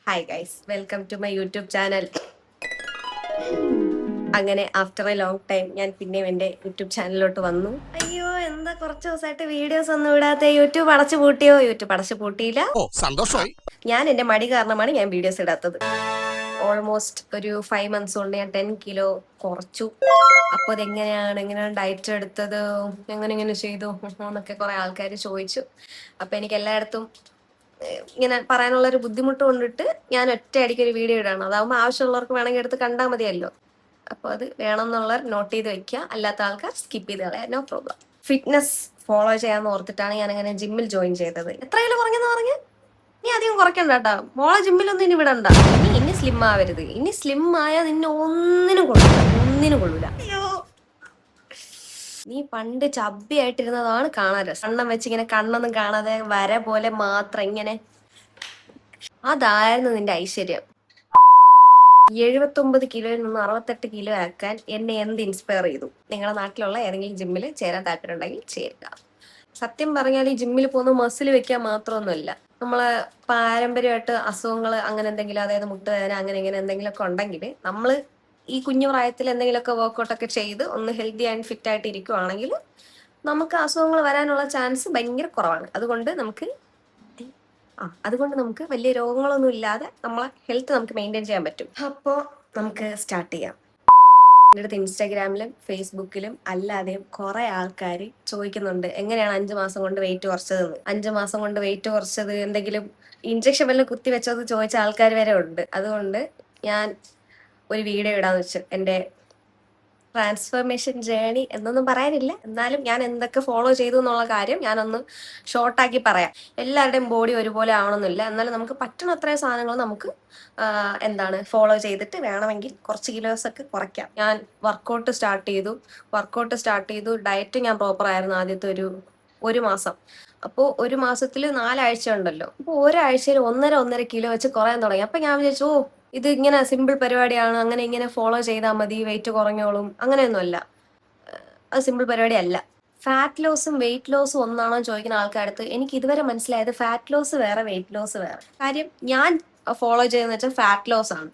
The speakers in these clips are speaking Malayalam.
Hi guys, welcome to my YouTube channel. അങ്ങനെ ആഫ്റ്റർ എ ലോങ് ടൈം ഞാൻ പിന്നെയും എൻ്റെ യൂട്യൂബ് ചാനലിലോട്ട് വന്നു. അയ്യോ, എന്താ കുറച്ച് ദിവസമായിട്ട് വീഡിയോസ് ഒന്നും ഇടാത്ത? യൂട്യൂബ് അടച്ചു പൂട്ടിയോ? യൂട്യൂബ് അടച്ചു പൂട്ടിയില്ല. സന്തോഷമായി. ഞാൻ എൻ്റെ മടി കാരണമാണ് ഞാൻ വീഡിയോസ് ഇടാത്തത്. ഓൾമോസ്റ്റ് ഒരു 5 months കൊണ്ട് ഞാൻ 10 കിലോ കുറച്ചു. അപ്പോൾ എങ്ങനെയാണ് ഡയറ്റ് എടുത്തത്, എങ്ങനെ ചെയ്തു എന്നൊക്കെ കുറെ ആൾക്കാർ ചോദിച്ചു. അപ്പൊ എനിക്ക് എല്ലായിടത്തും ഇങ്ങനെ പറയാനുള്ള ഒരു ബുദ്ധിമുട്ട് കൊണ്ടിട്ട് ഞാൻ ഒറ്റയടിക്ക് ഒരു വീഡിയോ ഇടാണ്. അതാവുമ്പോൾ ആവശ്യമുള്ളവർക്ക് വേണമെങ്കിൽ എടുത്ത് കണ്ടാൽ മതിയല്ലോ. അപ്പോൾ അത് വേണമെന്നുള്ളവർ നോട്ട് ചെയ്ത് വെക്കുക, അല്ലാത്ത ആൾക്കാർ സ്കിപ്പ് ചെയ്ത് കളയാം, നോ പ്രോബ്ലം. ഫിറ്റ്നസ് ഫോളോ ചെയ്യാന്ന് ഓർത്തിട്ടാണ് ഞാൻ അങ്ങനെ ജിമ്മിൽ ജോയിൻ ചെയ്തത്. എത്ര കിലോ കുറഞ്ഞെന്ന് പറഞ്ഞ് നീ അധികം കുറയ്ക്കണ്ട കേട്ടോ മോളെ, ജിമ്മിലൊന്നും ഇനി വിടണ്ട. ഇനി സ്ലിം ആവരുത്. ഇനി സ്ലിം ആയാൽ നിന്നെ ഒന്നിനും കൊള്ളൂല. അയ്യോ, നീ പണ്ട് ചബ്ബിയായിട്ടിരുന്നതാണ് കാണാൻ രസം. കണ്ണം വെച്ച് ഇങ്ങനെ കണ്ണൊന്നും കാണാതെ വര പോലെ മാത്രം ഇങ്ങനെ, അതായിരുന്നു നിന്റെ ഐശ്വര്യം. 79 കിലോയിൽ നിന്ന് 68 കിലോ ആക്കാൻ എന്നെ എന്ത് ഇൻസ്പയർ ചെയ്തു? നിങ്ങളുടെ നാട്ടിലുള്ള ഏതെങ്കിലും ജിമ്മിൽ ചേരാൻ താല്പര്യം ഉണ്ടെങ്കിൽ ചേരുക. സത്യം പറഞ്ഞാൽ ഈ ജിമ്മിൽ പോകുന്ന മസിൽ വെക്കാൻ മാത്രമൊന്നുമല്ല. നമ്മളെ പാരമ്പര്യമായിട്ട് അസുഖങ്ങൾ അങ്ങനെ എന്തെങ്കിലും, അതായത് മുട്ടുവേദന അങ്ങനെ ഇങ്ങനെ എന്തെങ്കിലുമൊക്കെ ഉണ്ടെങ്കിൽ നമ്മൾ ഈ കുഞ്ഞു പ്രായത്തിൽ എന്തെങ്കിലുമൊക്കെ വർക്കൗട്ടൊക്കെ ചെയ്ത് ഒന്ന് ഹെൽത്തി ആൻഡ് ഫിറ്റ് ആയിട്ട് ഇരിക്കുവാണെങ്കിൽ നമുക്ക് അസുഖങ്ങൾ വരാനുള്ള ചാൻസ് ഭയങ്കര കുറവാണ്. അതുകൊണ്ട് നമുക്ക് വലിയ രോഗങ്ങളൊന്നും ഇല്ലാതെ നമ്മളെ ഹെൽത്ത് നമുക്ക് മെയിൻറ്റെയിൻ ചെയ്യാൻ പറ്റും. അപ്പോൾ നമുക്ക് സ്റ്റാർട്ട് ചെയ്യാം. എൻ്റെ അടുത്ത് ഇൻസ്റ്റാഗ്രാമിലും ഫേസ്ബുക്കിലും അല്ലാതെയും കുറെ ആൾക്കാർ ചോദിക്കുന്നുണ്ട് എങ്ങനെയാണ് 5 മാസം കൊണ്ട് വെയിറ്റ് കുറച്ചതെന്ന്. 5 മാസം കൊണ്ട് വെയിറ്റ് കുറച്ചത് എന്തെങ്കിലും ഇഞ്ചക്ഷൻ വല്ലതും കുത്തി വെച്ചത് ചോദിച്ച ആൾക്കാർ വരെ ഉണ്ട്. അതുകൊണ്ട് ഞാൻ ഒരു വീഡിയോ ഇടാന്ന് വെച്ചു. എൻ്റെ ട്രാൻസ്ഫോർമേഷൻ ജേണി എന്നൊന്നും പറയാനില്ല, എന്നാലും ഞാൻ എന്തൊക്കെ ഫോളോ ചെയ്തു എന്നുള്ള കാര്യം ഞാനൊന്ന് ഷോർട്ടാക്കി പറയാം. എല്ലാവരുടെയും ബോഡി ഒരുപോലെ ആവണമെന്നില്ല, എന്നാലും നമുക്ക് പറ്റുന്ന അത്രയും സാധനങ്ങൾ നമുക്ക് ഫോളോ ചെയ്തിട്ട് വേണമെങ്കിൽ കുറച്ച് കിലോസൊക്കെ കുറയ്ക്കാം. ഞാൻ വർക്കൗട്ട് സ്റ്റാർട്ട് ചെയ്തു. ഡയറ്റ് ഞാൻ പ്രോപ്പർ ആയിരുന്നു ആദ്യത്തെ ഒരു മാസം. അപ്പോൾ ഒരു മാസത്തിൽ 4 ആഴ്ച ഉണ്ടല്ലോ. അപ്പോൾ ഒരാഴ്ചയിൽ 1.5 കിലോ വെച്ച് കുറയാൻ തുടങ്ങി. അപ്പം ഞാൻ വിചാരിച്ചു, ഇത് ഇങ്ങനെ സിമ്പിൾ പരിപാടിയാണ്, അങ്ങനെ ഇങ്ങനെ ഫോളോ ചെയ്താൽ മതി, വെയിറ്റ് കുറഞ്ഞോളും. അങ്ങനെയൊന്നുമല്ല, അത് സിമ്പിൾ പരിപാടി അല്ല. ഫാറ്റ് ലോസും വെയിറ്റ് ലോസും ഒന്നാണോ ചോദിക്കുന്ന ആൾക്കാരടുത്ത് എനിക്ക് ഇതുവരെ മനസ്സിലായത് ഫാറ്റ് ലോസ് വേറെ, വെയിറ്റ് ലോസ് വേറെ. കാര്യം ഞാൻ ഫോളോ ചെയ്യുന്നത് വെച്ചാൽ ഫാറ്റ് ലോസ് ആണ്.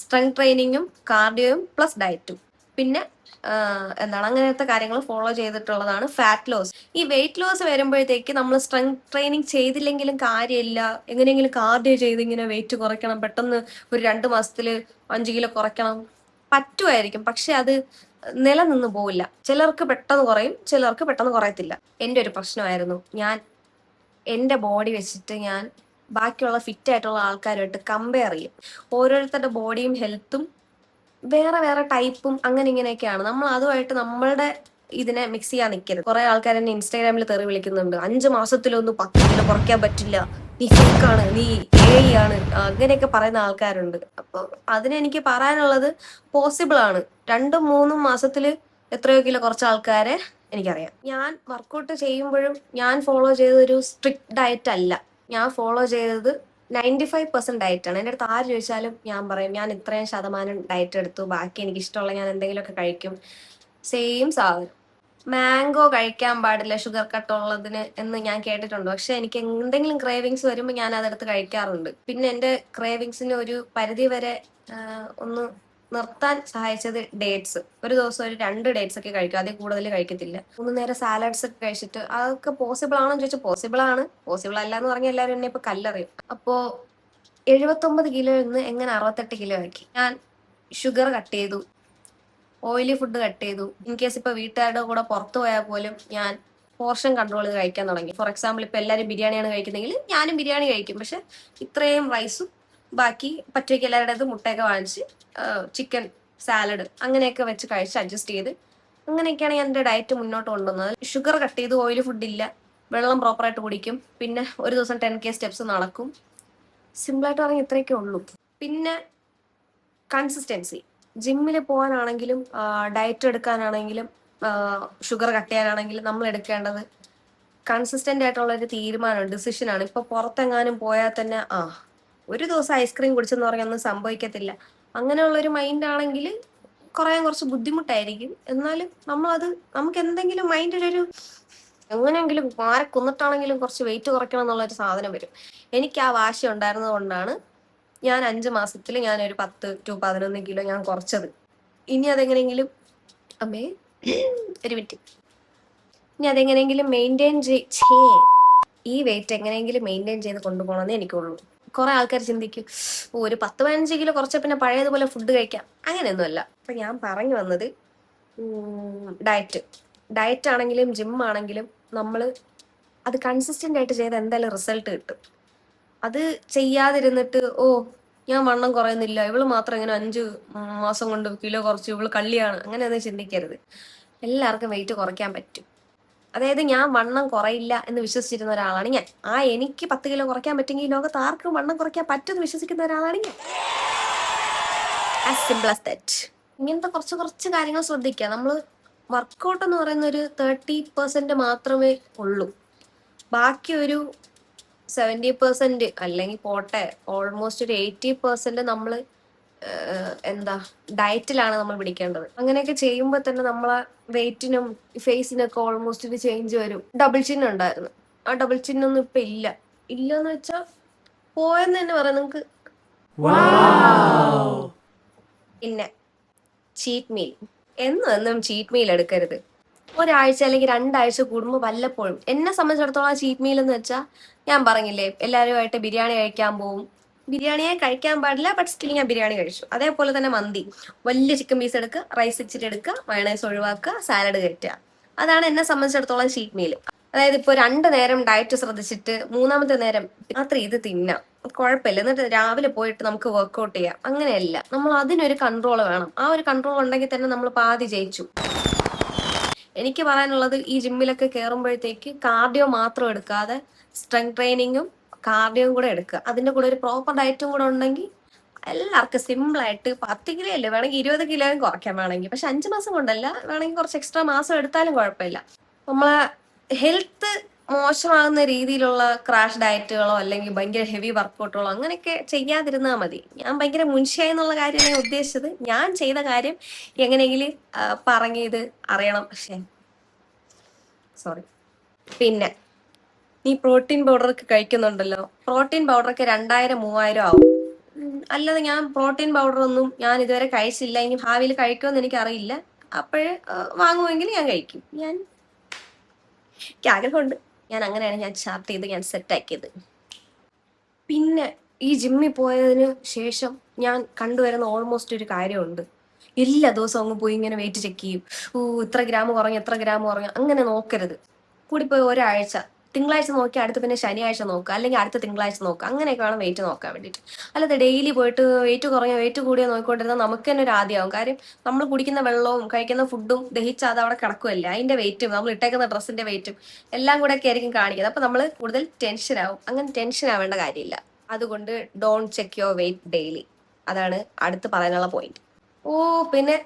സ്ട്രെങ്ത് ട്രെയിനിങ്ങും കാർഡിയോയും പ്ലസ് ഡയറ്റും പിന്നെ അങ്ങനത്തെ കാര്യങ്ങൾ ഫോളോ ചെയ്തിട്ടുള്ളതാണ് ഫാറ്റ് ലോസ്. ഈ വെയിറ്റ് ലോസ് വരുമ്പോഴത്തേക്ക് നമ്മൾ സ്ട്രെങ്ത് ട്രെയിനിങ് ചെയ്തില്ലെങ്കിലും കാര്യമില്ല, എങ്ങനെയെങ്കിലും കാർഡിയോ ചെയ്ത് ഇങ്ങനെ വെയിറ്റ് കുറയ്ക്കണം, പെട്ടെന്ന് ഒരു 2 മാസത്തിൽ 5 കിലോ കുറയ്ക്കണം പറ്റുമായിരിക്കും. പക്ഷെ അത് നിലനിന്ന് പോവില്ല. ചിലർക്ക് പെട്ടെന്ന് കുറയും, ചിലർക്ക് പെട്ടെന്ന് കുറയത്തില്ല. എൻ്റെ ഒരു പ്രശ്നമായിരുന്നു, ഞാൻ എൻ്റെ ബോഡി വെച്ചിട്ട് ഞാൻ ബാക്കിയുള്ള ഫിറ്റ് ആയിട്ടുള്ള ആൾക്കാരുമായിട്ട് കമ്പയർ ചെയ്യും. ഓരോരുത്തരുടെ ബോഡിയും ഹെൽത്തും വേറെ വേറെ ടൈപ്പും അങ്ങനെ ഇങ്ങനെയൊക്കെയാണ്. നമ്മൾ അതുമായിട്ട് നമ്മളുടെ ഇതിനെ മിക്സ് ചെയ്യാൻ നിൽക്കരുത്. കുറെ ആൾക്കാർ എന്നെ ഇൻസ്റ്റാഗ്രാമിൽ തെറി വിളിക്കുന്നുണ്ട്, 5 മാസത്തിലൊന്നും 10 കിലോ കുറയ്ക്കാൻ പറ്റില്ല, നീ ഫേക്കാണ്, നീ AI ആണ്, അങ്ങനെയൊക്കെ പറയുന്ന ആൾക്കാരുണ്ട്. അപ്പോൾ അതിനെനിക്ക് പറയാനുള്ളത് പോസിബിൾ ആണ്. 2-3 മാസത്തിൽ എത്രയോ കിലോ കുറച്ച ആൾക്കാരെ എനിക്കറിയാം. ഞാൻ വർക്കൗട്ട് ചെയ്യുമ്പോഴും ഞാൻ ഫോളോ ചെയ്തൊരു സ്ട്രിക്റ്റ് ഡയറ്റ് അല്ല. ഞാൻ ഫോളോ ചെയ്തത് 95% ഡയറ്റാണ്. എൻ്റെ അടുത്ത് ആര് ചോദിച്ചാലും ഞാൻ പറയും ഞാൻ ഇത്രയും ശതമാനം ഡയറ്റ് എടുത്തു, ബാക്കി എനിക്ക് ഇഷ്ടമുള്ള ഞാൻ എന്തെങ്കിലുമൊക്കെ കഴിക്കും. സെയിം സാധനം. മാംഗോ കഴിക്കാൻ പാടില്ല ഷുഗർ കട്ട് ഉള്ളതിന് എന്ന് ഞാൻ കേട്ടിട്ടുണ്ട്. പക്ഷെ എനിക്ക് എന്തെങ്കിലും ക്രേവിങ്സ് വരുമ്പോൾ ഞാൻ അതെടുത്ത് കഴിക്കാറുണ്ട്. പിന്നെ എൻ്റെ ക്രേവിങ്സിന് ഒരു പരിധി വരെ ഒന്ന് നിർത്താൻ സഹായിച്ചത് ഡേറ്റ്സ്. ഒരു ദിവസം ഒരു 2 ഡേറ്റ്സ് ഒക്കെ കഴിക്കും, അതിൽ കൂടുതൽ കഴിക്കത്തില്ല. 3 നേരം സാലഡ്സ് ഒക്കെ കഴിച്ചിട്ട് അതൊക്കെ പോസിബിൾ ആണോ എന്ന് ചോദിച്ചാൽ പോസിബിൾ ആണ്. പോസിബിൾ അല്ല എന്ന് പറഞ്ഞാൽ എല്ലാവരും എന്നെ ഇപ്പൊ കല്ലെറിയും. അപ്പോൾ 79 കിലോയിൽ നിന്ന് എങ്ങനെ 68 കിലോ ആക്കി? ഞാൻ ഷുഗർ കട്ട് ചെയ്തു, ഓയിലി ഫുഡ് കട്ട് ചെയ്തു. ഇൻ കേസ് ഇപ്പൊ വീട്ടുകാരുടെ കൂടെ പുറത്തു പോയാൽ പോലും ഞാൻ പോർഷൻ കൺട്രോൾ ചെയ്ത് കഴിക്കാൻ തുടങ്ങി. ഫോർ എക്സാമ്പിൾ, ഇപ്പൊ എല്ലാവരും ബിരിയാണിയാണ് കഴിക്കുന്നെങ്കിൽ ഞാനും ബിരിയാണി കഴിക്കും, പക്ഷെ ഇത്രയും റൈസും ബാക്കി പറ്റുമൊക്കെ എല്ലാവരുടേത് മുട്ടയൊക്കെ വാങ്ങിച്ച് ചിക്കൻ സാലഡ് അങ്ങനെയൊക്കെ വെച്ച് കഴിച്ച് അഡ്ജസ്റ്റ് ചെയ്ത് അങ്ങനെയൊക്കെയാണ് ഞാൻ എൻ്റെ ഡയറ്റ് മുന്നോട്ട് കൊണ്ടുവന്നത്. ഷുഗർ കട്ട് ചെയ്ത്, ഓയിൽ ഫുഡ് ഇല്ല, വെള്ളം പ്രോപ്പറായിട്ട് കുടിക്കും, പിന്നെ ഒരു ദിവസം 10K സ്റ്റെപ്സ് നടക്കും. സിമ്പിളായിട്ട് പറഞ്ഞാൽ ഇത്രയൊക്കെ ഉള്ളൂ. പിന്നെ കൺസിസ്റ്റൻസി. ജിമ്മിൽ പോകാനാണെങ്കിലും ഡയറ്റ് എടുക്കാനാണെങ്കിലും ഷുഗർ കട്ട് ചെയ്യാനാണെങ്കിലും നമ്മൾ എടുക്കേണ്ടത് കൺസിസ്റ്റന്റ് ആയിട്ടുള്ള ഒരു തീരുമാനമാണ്, ഡിസിഷനാണ്. ഇപ്പൊ പുറത്തെങ്ങാനും പോയാൽ തന്നെ ഒരു ദിവസം ഐസ്ക്രീം കുടിച്ചെന്ന് പറഞ്ഞാൽ ഒന്നും സംഭവിക്കത്തില്ല, അങ്ങനെയുള്ളൊരു മൈൻഡ് ആണെങ്കിൽ കുറച്ച് ബുദ്ധിമുട്ടായിരിക്കും. എന്നാലും നമുക്ക് എന്തെങ്കിലും മൈൻഡിലൊരു എങ്ങനെയെങ്കിലും ആരെ കൊന്നിട്ടാണെങ്കിലും കുറച്ച് വെയിറ്റ് കുറയ്ക്കണം എന്നുള്ളൊരു സാധനം വരും. എനിക്ക് ആ വാശി ഉണ്ടായിരുന്നത് കൊണ്ടാണ് ഞാൻ 5 മാസത്തിൽ ഞാനൊരു 10 to 11 കിലോ ഞാൻ കുറച്ചത്. ഇനി അതെങ്ങനെയെങ്കിലും അമ്മേ ഒരു മിനിറ്റ്, ഇനി അതെങ്ങനെയെങ്കിലും മെയിൻറ്റെയിൻ ഈ വെയിറ്റ് എങ്ങനെയെങ്കിലും മെയിൻറ്റെയിൻ ചെയ്ത് കൊണ്ടുപോകണമെന്നേ എനിക്കുള്ളൂ. കുറെ ആൾക്കാർ ചിന്തിക്കും, ഒരു 10-15 കിലോ കുറച്ച പിന്നെ പഴയതുപോലെ ഫുഡ് കഴിക്കാം. അങ്ങനെയൊന്നുമല്ല. അപ്പൊ ഞാൻ പറഞ്ഞു വന്നത് ഡയറ്റ് ആണെങ്കിലും ജിം ആണെങ്കിലും നമ്മൾ അത് കൺസിസ്റ്റന്റ് ആയിട്ട് ചെയ്ത് എന്തായാലും റിസൾട്ട് കിട്ടും. അത് ചെയ്യാതിരുന്നിട്ട് ഞാൻ വണ്ണം കുറയുന്നില്ല, ഇവള് മാത്രം ഇങ്ങനെ 5 മാസം കൊണ്ട് കിലോ കുറച്ച്, ഇവള് കള്ളിയാണ്, അങ്ങനെയൊന്നും ചിന്തിക്കരുത്. എല്ലാവർക്കും വെയിറ്റ് കുറയ്ക്കാൻ പറ്റും. അതായത് ഞാൻ വണ്ണം കുറയില്ല എന്ന് വിശ്വസിച്ചിരുന്ന ഒരാളാണ് ഞാൻ. എനിക്ക് 10 കിലോ കുറയ്ക്കാൻ പറ്റുമെങ്കിൽ ലോകത്ത് ആർക്കും വണ്ണം കുറയ്ക്കാൻ പറ്റുമെന്ന് വിശ്വസിക്കുന്ന ഒരാളാണ് ഞാൻ. As simple as that. ഇങ്ങനത്തെ കുറച്ച് കാര്യങ്ങൾ ശ്രദ്ധിക്കുക. നമ്മൾ വർക്കൗട്ട് എന്ന് പറയുന്ന ഒരു 30% മാത്രമേ ഉള്ളൂ. ബാക്കി ഒരു 70% അല്ലെങ്കിൽ പോട്ടെ ഓൾമോസ്റ്റ് ഒരു 80% നമ്മൾ ഡയറ്റിലാണ് നമ്മൾ പിടിക്കേണ്ടത്. അങ്ങനെയൊക്കെ ചെയ്യുമ്പോൾ തന്നെ നമ്മളെ വെയിറ്റിനും ഫേസിനൊക്കെ ഓൾമോസ്റ്റ് ഒരു ചേഞ്ച് വരും. ഡബിൾ ചിഹ്നം ഉണ്ടായിരുന്നു, ആ ഡബിൾ ചിഹ്നൊന്നും ഇപ്പൊ ഇല്ലെന്ന് വെച്ചാ പോയെന്ന് തന്നെ പറയാം നിങ്ങക്ക്. പിന്നെ ചീറ്റ് മീൽ, എന്നും ചീറ്റ് മീൽ എടുക്കരുത്. ഒരാഴ്ച അല്ലെങ്കിൽ 2 ആഴ്ച കൂടുമ്പോൾ വല്ലപ്പോഴും. എന്നെ സംബന്ധിച്ചിടത്തോളം ചീറ്റ് മീൽ എന്ന് വെച്ചാൽ ഞാൻ പറഞ്ഞില്ലേ, എല്ലാവരുമായിട്ട് ബിരിയാണി കഴിക്കാൻ പോവും. ബിരിയാണിയെ കഴിക്കാൻ പാടില്ല, ബട്ട് സ്റ്റിൽ ഞാൻ ബിരിയാണി കഴിച്ചു. അതേപോലെ തന്നെ മന്തി, വലിയ ചിക്കൻ പീസ് എടുക്കുക, റൈസ് ഇച്ചിരി എടുക്കുക, മയണൈസ് ഒഴിവാക്കുക, സാലഡ് കഴിക്കുക. അതാണ് എന്നെ സംബന്ധിച്ചിടത്തോളം ചീറ്റ് മീൽ. അതായത് ഇപ്പോൾ 2 നേരം ഡയറ്റ് ശ്രദ്ധിച്ചിട്ട് 3-ാമത്തെ നേരം രാത്രി ഇത് തിന്നാം, കുഴപ്പമില്ല, എന്നിട്ട് രാവിലെ പോയിട്ട് നമുക്ക് വർക്ക്ഔട്ട് ചെയ്യാം. അങ്ങനെയല്ല, നമ്മൾ അതിനൊരു കൺട്രോൾ വേണം. ആ ഒരു കൺട്രോൾ ഉണ്ടെങ്കിൽ തന്നെ നമ്മൾ പാതി ജയിച്ചു. എനിക്ക് പറയാനുള്ളത്, ഈ ജിമ്മിലൊക്കെ കയറുമ്പോഴത്തേക്ക് കാർഡിയോ മാത്രം എടുക്കാതെ സ്ട്രെങ്ത് ട്രെയിനിങ്ങും കാർഡിയോയും കൂടെ എടുക്കുക. അതിന്റെ കൂടെ ഒരു പ്രോപ്പർ ഡയറ്റും കൂടെ ഉണ്ടെങ്കിൽ എല്ലാവർക്കും സിമ്പിളായിട്ട് 10 കിലോ അല്ലേ, വേണമെങ്കിൽ 20 കിലോയും കുറയ്ക്കാൻ വേണമെങ്കിൽ. പക്ഷെ 5 മാസം കൊണ്ടല്ല, വേണമെങ്കിൽ കുറച്ച് എക്സ്ട്രാ മാസം എടുത്താലും കുഴപ്പമില്ല. നമ്മളെ ഹെൽത്ത് മോശമാകുന്ന രീതിയിലുള്ള ക്രാഷ് ഡയറ്റുകളോ അല്ലെങ്കിൽ ഭയങ്കര ഹെവി വർക്കൗട്ടുകളോ അങ്ങനെയൊക്കെ ചെയ്യാതിരുന്നാൽ മതി. ഞാൻ ഭയങ്കര മുൻഷിയായി എന്നുള്ള കാര്യം ഞാൻ ഉദ്ദേശിച്ചത്. ഞാൻ ചെയ്ത കാര്യം എങ്ങനെയെങ്കിലും പറഞ്ഞത് അറിയണം. സോറി. പിന്നെ നീ പ്രോട്ടീൻ പൗഡറൊക്കെ കഴിക്കുന്നുണ്ടല്ലോ, പ്രോട്ടീൻ പൗഡറൊക്കെ 2000-3000 ആവും. അല്ലാതെ ഞാൻ പ്രോട്ടീൻ പൗഡർ ഒന്നും ഞാൻ ഇതുവരെ കഴിച്ചില്ല. ഇനി ഭാവിയിൽ കഴിക്കുമെന്ന് എനിക്കറിയില്ല. അപ്പോഴ് വാങ്ങുമെങ്കിൽ ഞാൻ കഴിക്കും. എനിക്ക് ആഗ്രഹമുണ്ട്. അങ്ങനെയാണ് ഞാൻ ചാർട്ട് ചെയ്ത് ഞാൻ സെറ്റ് ആക്കിയത്. പിന്നെ ഈ ജിമ്മിൽ പോയതിന് ശേഷം ഞാൻ കണ്ടുവരുന്ന ഓൾമോസ്റ്റ് ഒരു കാര്യമുണ്ട്. എല്ലാ ദിവസവും അങ്ങ് പോയി ഇങ്ങനെ വെയിറ്റ് ചെക്ക് ചെയ്യും. ഇത്ര ഗ്രാം കുറഞ്ഞു അങ്ങനെ നോക്കരുത്. കൂടിപ്പോയി ഒരാഴ്ച, തിങ്കളാഴ്ച നോക്കി അടുത്ത പിന്നെ ശനിയാഴ്ച നോക്കുക, അല്ലെങ്കിൽ അടുത്ത തിങ്കളാഴ്ച നോക്കുക. അങ്ങനെയൊക്കെ വേണം വെയിറ്റ് നോക്കാൻ വേണ്ടിയിട്ട്. അല്ലാതെ ഡെയിലി പോയിട്ട് വെയിറ്റ് കൂടിയോ നോക്കിക്കൊണ്ടിരുന്നാൽ നമുക്ക് തന്നെ ഒരു ആദ്യമാവും. കാര്യം നമ്മൾ കുടിക്കുന്ന വെള്ളവും കഴിക്കുന്ന ഫുഡും ദഹിച്ച് അത് അവിടെ കിടക്കുമല്ലേ, അതിന്റെ വെയിറ്റും നമ്മൾ ഇട്ടേക്കുന്ന ഡ്രസ്സിന്റെ വെയിറ്റും എല്ലാം കൂടെ ഒക്കെ ആയിരിക്കും കാണിക്കുന്നത്. അപ്പൊ നമ്മൾ കൂടുതൽ ടെൻഷൻ ആവും. അങ്ങനെ ടെൻഷൻ ആവേണ്ട കാര്യമില്ല. അതുകൊണ്ട് don't check your wait daily. അതാണ് അടുത്ത് പറയാനുള്ള പോയിന്റ്. പിന്നെ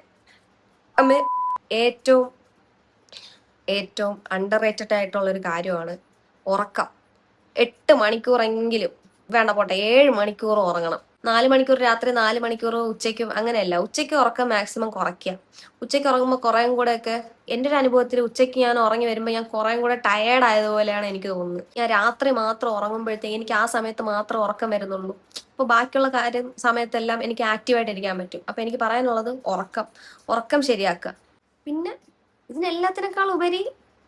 ഏറ്റവും അണ്ടർ റേറ്റഡ് ആയിട്ടുള്ള ഒരു കാര്യമാണ് ഉറക്കം. 8 മണിക്കൂറെങ്കിലും വേണ്ട, പോട്ടെ 7 മണിക്കൂർ ഉറങ്ങണം. 4 മണിക്കൂർ രാത്രി, 4 മണിക്കൂർ ഉച്ചയ്ക്കും. അങ്ങനെയല്ല, ഉച്ചയ്ക്ക് ഉറക്കം മാക്സിമം കുറയ്ക്കുക. ഉച്ചയ്ക്ക് ഉറങ്ങുമ്പോൾ കുറേയും കൂടെ ഒക്കെ, എൻ്റെ ഒരു അനുഭവത്തിൽ ഉച്ചയ്ക്ക് ഞാൻ ഉറങ്ങി വരുമ്പോൾ ഞാൻ കുറേയും കൂടെ ടയേർഡ് ആയതുപോലെയാണ് എനിക്ക് തോന്നുന്നത്. ഞാൻ രാത്രി മാത്രം ഉറങ്ങുമ്പോഴത്തേക്ക് എനിക്ക് ആ സമയത്ത് മാത്രം ഉറക്കം വരുന്നുള്ളൂ. അപ്പോൾ ബാക്കിയുള്ള സമയത്തെല്ലാം എനിക്ക് ആക്റ്റീവായിട്ട് ഇരിക്കാൻ പറ്റും. അപ്പൊ എനിക്ക് പറയാനുള്ളത് ഉറക്കം ശരിയാക്കുക. പിന്നെ ഇതിനെല്ലാത്തിനേക്കാൾ ഉപരി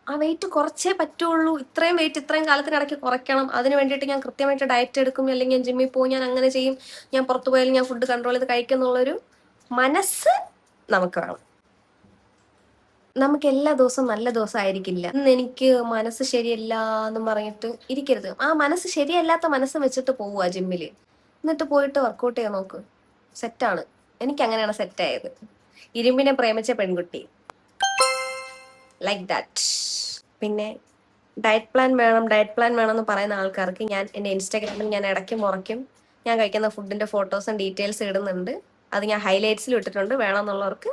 ആ വെയിറ്റ് കുറച്ചേ പറ്റുള്ളൂ. ഇത്രയും വെയിറ്റ് ഇത്രയും കാലത്തിനിടയ്ക്ക് കുറയ്ക്കണം. അതിന് വേണ്ടിയിട്ട് ഞാൻ കൃത്യമായിട്ട് ഡയറ്റ് എടുക്കും, അല്ലെങ്കിൽ ഞാൻ ജിമ്മിൽ പോകും, ഞാൻ അങ്ങനെ ചെയ്യും, ഞാൻ പുറത്തു പോയാലും ഞാൻ ഫുഡ് കൺട്രോൾ ചെയ്ത് കഴിക്കുന്നുള്ളൊരു മനസ്സ് നമുക്ക് വേണം. നമുക്ക് എല്ലാ ദിവസവും നല്ല ദിവസം ആയിരിക്കില്ല. ഇന്ന് എനിക്ക് മനസ്സ് ശരിയല്ല എന്നും പറഞ്ഞിട്ട് ഇരിക്കരുത്. ആ മനസ്സ് ശരിയല്ലാത്ത മനസ്സ് വെച്ചിട്ട് പോവുക ജിമ്മിൽ, എന്നിട്ട് പോയിട്ട് വർക്കൗട്ട് ചെയ്യാൻ നോക്ക്. സെറ്റാണ്. എനിക്ക് അങ്ങനെയാണ് സെറ്റായത്. ഇരുമ്പിനെ പ്രേമിച്ച പെൺകുട്ടി, ലൈക്ക് ദാറ്റ്. പിന്നെ ഡയറ്റ് പ്ലാൻ വേണം എന്ന് പറയുന്ന ആൾക്കാർക്ക് ഞാൻ എൻ്റെ ഇൻസ്റ്റാഗ്രാമിൽ ഞാൻ ഇടയ്ക്കും മുറയ്ക്കും ഞാൻ കഴിക്കുന്ന ഫുഡിന്റെ ഫോട്ടോസും ഡീറ്റെയിൽസ് ഇടുന്നുണ്ട്. അത് ഞാൻ ഹൈലൈറ്റ്സിൽ ഇട്ടിട്ടുണ്ട്. വേണമെന്നുള്ളവർക്ക്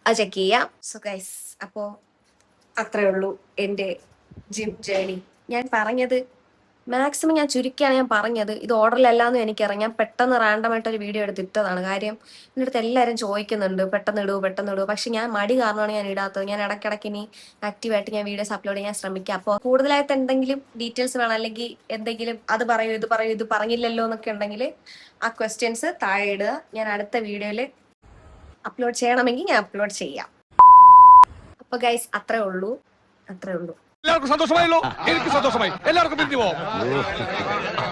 അത് ചെക്ക് ചെയ്യാം. സോ ഗൈസ്, അപ്പോൾ അത്രേ ഉള്ളൂ എൻ്റെ ജിം ജേണി. ഞാൻ പറഞ്ഞത് മാക്സിമം ഞാൻ ചുരുക്കിയാണ് ഞാൻ പറഞ്ഞത്. ഇത് ഓർഡറിലല്ലാന്നും എനിക്കറിയാം. ഞാൻ പെട്ടെന്ന് റാൻഡമായിട്ട് ഒരു വീഡിയോ എടുത്തിട്ടതാണ്. കാര്യം എൻ്റെ അടുത്ത് എല്ലാവരും ചോദിക്കുന്നുണ്ട് പെട്ടെന്ന് ഇടൂ. പക്ഷെ ഞാൻ മടി കാരണമാണ് ഞാൻ ഇടാത്തത്. ഞാൻ ഇടയ്ക്കിടയ്ക്ക് ഇനി ആക്റ്റീവായിട്ട് ഞാൻ വീഡിയോസ് അപ്ലോഡ് ചെയ്യാൻ ശ്രമിക്കാം. അപ്പോൾ കൂടുതലായിട്ട് എന്തെങ്കിലും ഡീറ്റെയിൽസ് വേണം, അല്ലെങ്കിൽ എന്തെങ്കിലും അത് പറയൂ ഇത് പറഞ്ഞില്ലല്ലോ എന്നൊക്കെ ഉണ്ടെങ്കിൽ ആ ക്വസ്റ്റ്യൻസ് താഴെ ഇടുക. ഞാൻ അടുത്ത വീഡിയോയിൽ അപ്ലോഡ് ചെയ്യണമെങ്കിൽ ഞാൻ അപ്ലോഡ് ചെയ്യാം. അപ്പോൾ ഗൈസ് അത്രേ ഉള്ളൂ. എല്ലാവർക്കും സന്തോഷമായല്ലോ. എനിക്ക് സന്തോഷമായി. എല്ലാവർക്കും പിരിഞ്ഞു പോവാം.